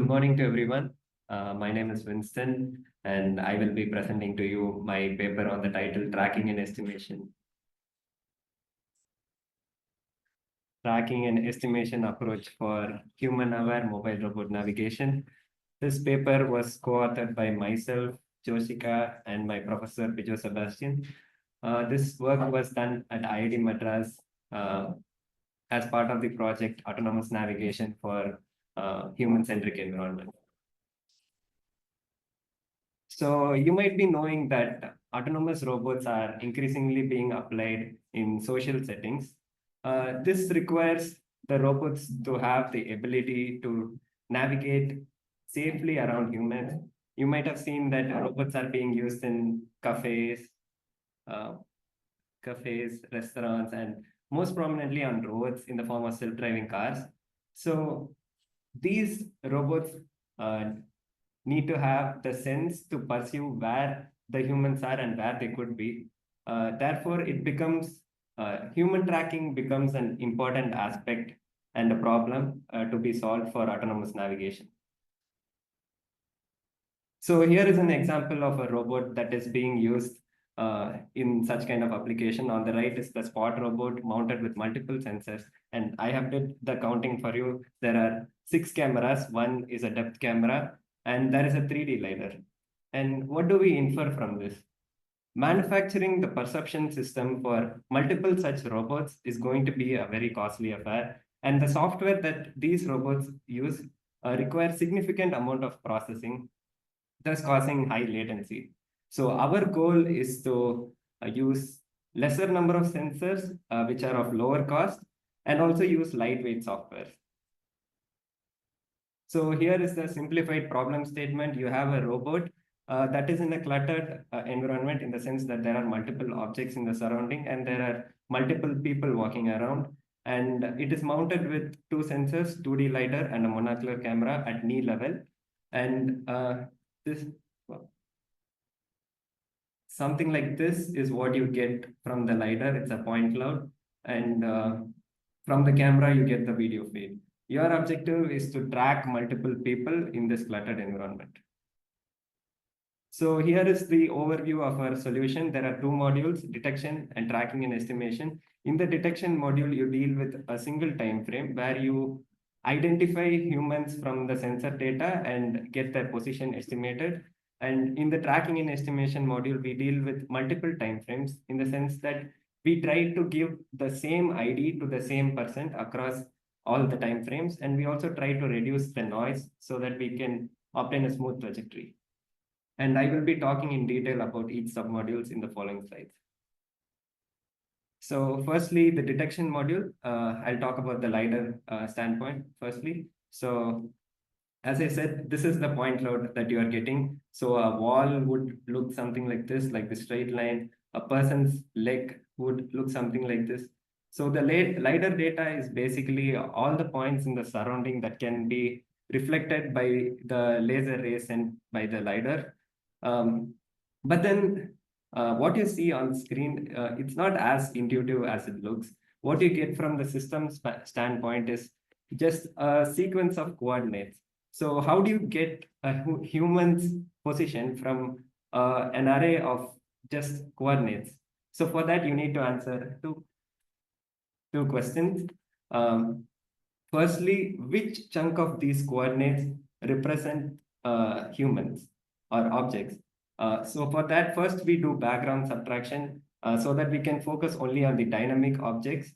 Good morning to everyone. My name is Winston, and I will be presenting to you my paper on the title Tracking and Estimation. Tracking and Estimation Approach for Human-Aware Mobile Robot Navigation. This paper was co-authored by myself, Joshika, and my professor, Bijo Sebastian. This work was done at IIT Madras as part of the project Autonomous Navigation for Human-Centric Environment. So you might be knowing that autonomous robots are increasingly being applied in social settings. This requires the robots to have the ability to navigate safely around humans. You might have seen that robots are being used in uh, restaurants, and most prominently on roads in the form of self-driving cars. So these robots uh, need to have the sense to pursue where the humans are and where they could be. Therefore, it becomes human tracking becomes an important aspect and a problem to be solved for autonomous navigation. So here is an example of a robot that is being used in such kind of application. On the right is the spot robot mounted with multiple sensors. And I have did the counting for you. There are 6 cameras. One is a depth camera, and there is a 3D LiDAR. And what do we infer from this? Manufacturing the perception system for multiple such robots is going to be a very costly affair. And the software that these robots use requires significant amount of processing, thus causing high latency. So our goal is to use lesser number of sensors, which are of lower cost, and also use lightweight software. So here is the simplified problem statement. You have a robot that is in a cluttered environment, in the sense that there are multiple objects in the surrounding and there are multiple people walking around. And it is mounted with 2 sensors, 2D LiDAR and a monocular camera at knee level. And this something like this is what you get from the LiDAR. It's a point cloud. And from the camera, you get the video feed. Your objective is to track multiple people in this cluttered environment. So here is the overview of our solution. There are 2 modules, detection and tracking and estimation. In the detection module, you deal with a single time frame where you identify humans from the sensor data and get their position estimated. And in the tracking and estimation module, we deal with multiple time frames, in the sense that we try to give the same ID to the same person across all the time frames. And we also try to reduce the noise so that we can obtain a smooth trajectory. And I will be talking in detail about each submodules in the following slides. So firstly, the detection module, I'll talk about the LiDAR standpoint firstly. So as I said, this is the point cloud that you are getting. So a wall would look something like this, like the straight line. A person's leg would look something like this. So the LiDAR data is basically all the points in the surrounding that can be reflected by the laser rays sent by the LiDAR. But then what you see on screen, it's not as intuitive as it looks. What you get from the system standpoint is just a sequence of coordinates. So how do you get a human's position from an array of just coordinates? So for that, you need to answer two questions. Firstly, which chunk of these coordinates represent humans or objects? So for that, first we do background subtraction so that we can focus only on the dynamic objects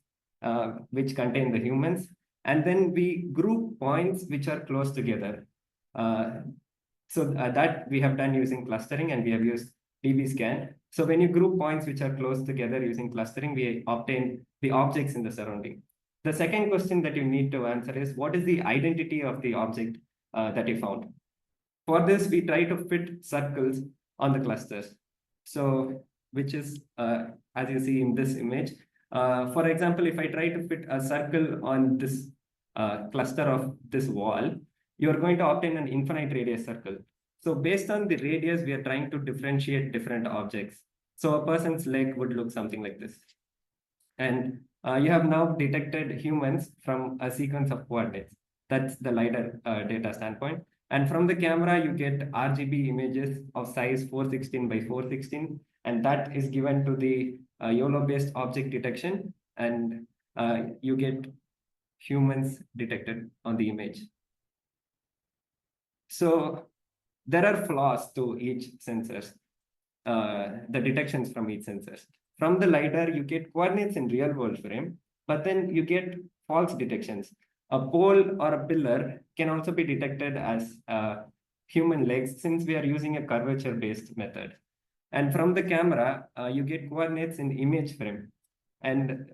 which contain the humans. And then we group points which are close together. That we have done using clustering, and we have used dbScan. So when you group points which are close together using clustering, we obtain the objects in the surrounding. The second question that you need to answer is, what is the identity of the object that you found? For this, we try to fit circles on the clusters. So, which is, as you see in this image, for example, if I try to fit a circle on this cluster of this wall, you're going to obtain an infinite radius circle. So based on the radius, we are trying to differentiate different objects. So a person's leg would look something like this. And you have now detected humans from a sequence of coordinates. That's the LiDAR data standpoint. And from the camera, you get RGB images of size 416 by 416, and that is given to the YOLO-based object detection, and you get humans detected on the image. So there are flaws to each sensors, the detections from each sensors. From the LiDAR, you get coordinates in real world frame, but then you get false detections. A pole or a pillar can also be detected as human legs since we are using a curvature based method. And from the camera, you get coordinates in image frame. And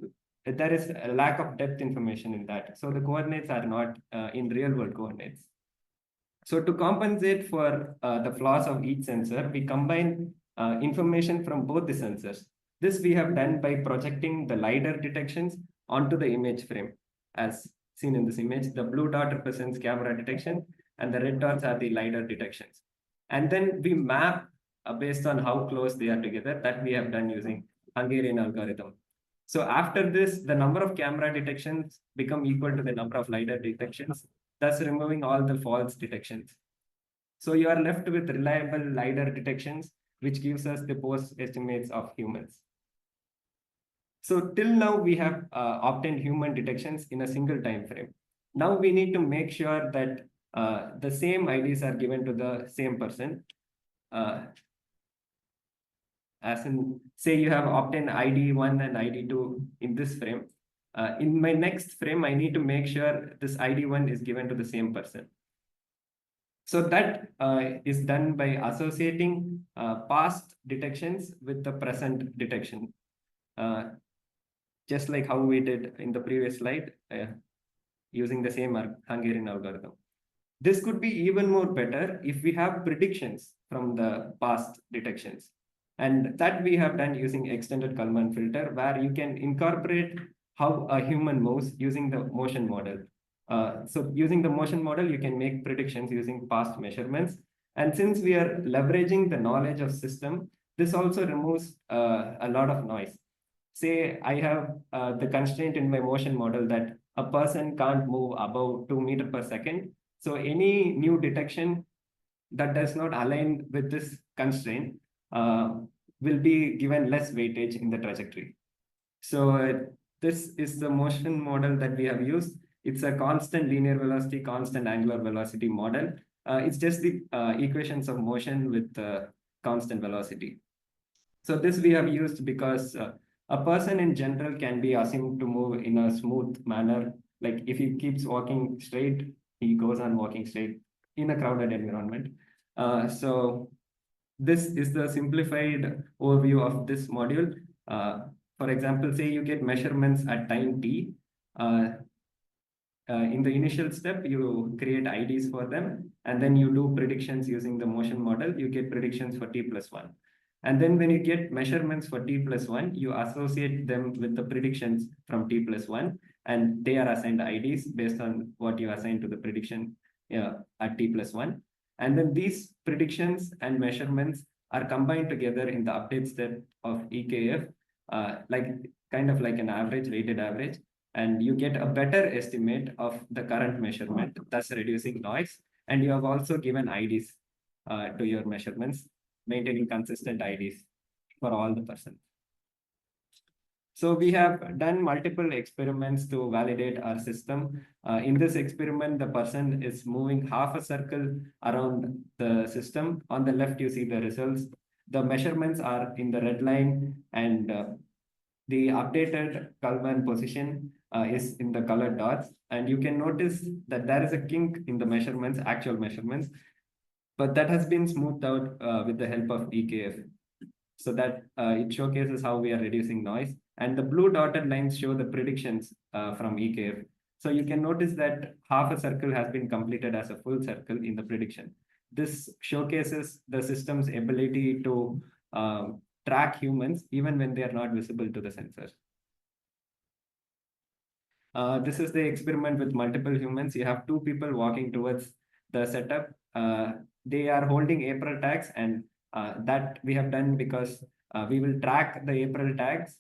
there is a lack of depth information in that. So the coordinates are not in real world coordinates. So to compensate for the flaws of each sensor, we combine information from both the sensors. This we have done by projecting the LiDAR detections onto the image frame. As seen in this image, the blue dot represents camera detection and the red dots are the LiDAR detections. And then we map based on how close they are together, that we have done using Hungarian algorithm. So after this, the number of camera detections become equal to the number of LiDAR detections, thus removing all the false detections. So you are left with reliable LiDAR detections, which gives us the post estimates of humans. So till now, we have obtained human detections in a single time frame. Now we need to make sure that the same IDs are given to the same person. As in, say you have obtained ID1 and ID2 in this frame. In my next frame, I need to make sure this ID1 is given to the same person. So that is done by associating past detections with the present detection. Just like how we did in the previous slide, using the same Hungarian algorithm. This could be even more better if we have predictions from the past detections. And that we have done using extended Kalman filter, where you can incorporate how a human moves using the motion model. So using the motion model, you can make predictions using past measurements. And since we are leveraging the knowledge of system, this also removes a lot of noise. Say I have the constraint in my motion model that a person can't move above 2 meters per second. So any new detection that does not align with this constraint will be given less weightage in the trajectory. So this is the motion model that we have used. It's a constant linear velocity, constant angular velocity model. It's just the equations of motion with constant velocity. So this we have used because a person in general can be assumed to move in a smooth manner. Like if he keeps walking straight, he goes on walking straight in a crowded environment. So this is the simplified overview of this module. For example, say you get measurements at time t. In the initial step, you create IDs for them, and then you do predictions using the motion model. You get predictions for t plus 1. And then when you get measurements for t plus 1, you associate them with the predictions from t plus 1, and they are assigned IDs based on what you assign to the prediction at t plus 1. And then these predictions and measurements are combined together in the update step of EKF, like kind of like an average, weighted average, and you get a better estimate of the current measurement, thus reducing noise. And you have also given IDs to your measurements, maintaining consistent IDs for all the persons. So we have done multiple experiments to validate our system. In this experiment, the person is moving half a circle around the system. On the left, you see the results. The measurements are in the red line, and the updated Kalman position is in the colored dots. And you can notice that there is a kink in the measurements, actual measurements, but that has been smoothed out with the help of EKF. So that it showcases how we are reducing noise. And the blue dotted lines show the predictions from EKF. So you can notice that half a circle has been completed as a full circle in the prediction. This showcases the system's ability to track humans even when they are not visible to the sensors. This is the experiment with multiple humans. You have two people walking towards the setup. They are holding April tags, and that we have done because we will track the April tags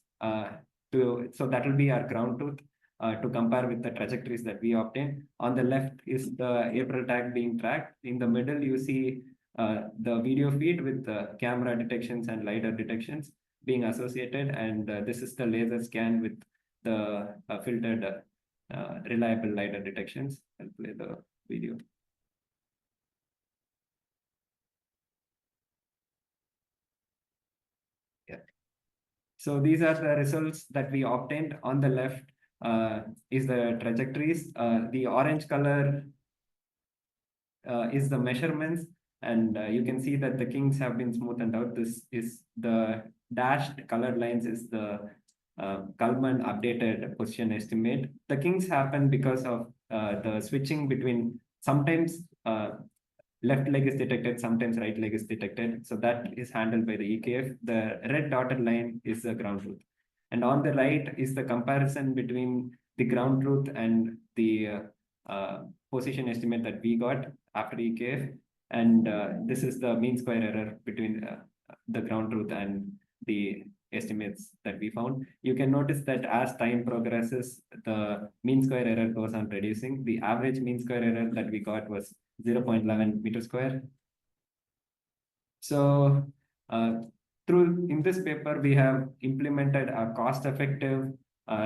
so that will be our ground truth. to compare with the trajectories that we obtained. On the left is the April tag being tracked. In the middle, you see the video feed with the camera detections and LiDAR detections being associated. And this is the laser scan with the filtered reliable LiDAR detections. I'll play the video. Yeah. So these are the results that we obtained. On the left is the trajectories. The orange color is the measurements, and you can see that the kings have been smoothened out. This is the dashed colored lines is the Kalman updated position estimate. The kings happen because of the switching between sometimes left leg is detected, sometimes right leg is detected. So that is handled by the EKF. The red dotted line is the ground truth. And on the right is the comparison between the ground truth and the position estimate that we got after EKF. And this is the mean square error between the ground truth and the estimates that we found. You can notice that as time progresses, the mean square error goes on reducing. The average mean square error that we got was 0.11 meter square. So through in this paper, we have implemented a cost-effective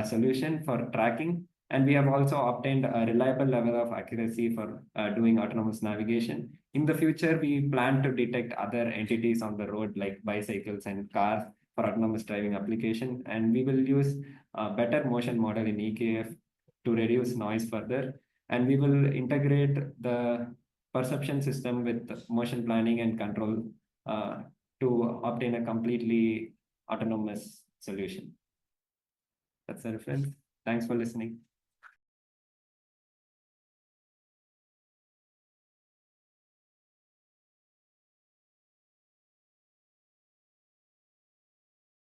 solution for tracking, and we have also obtained a reliable level of accuracy for doing autonomous navigation. In the future, we plan to detect other entities on the road like bicycles and cars for autonomous driving application, and we will use a better motion model in EKF to reduce noise further, and we will integrate the perception system with motion planning and control to obtain a completely autonomous solution. That's the reference. Thanks for listening.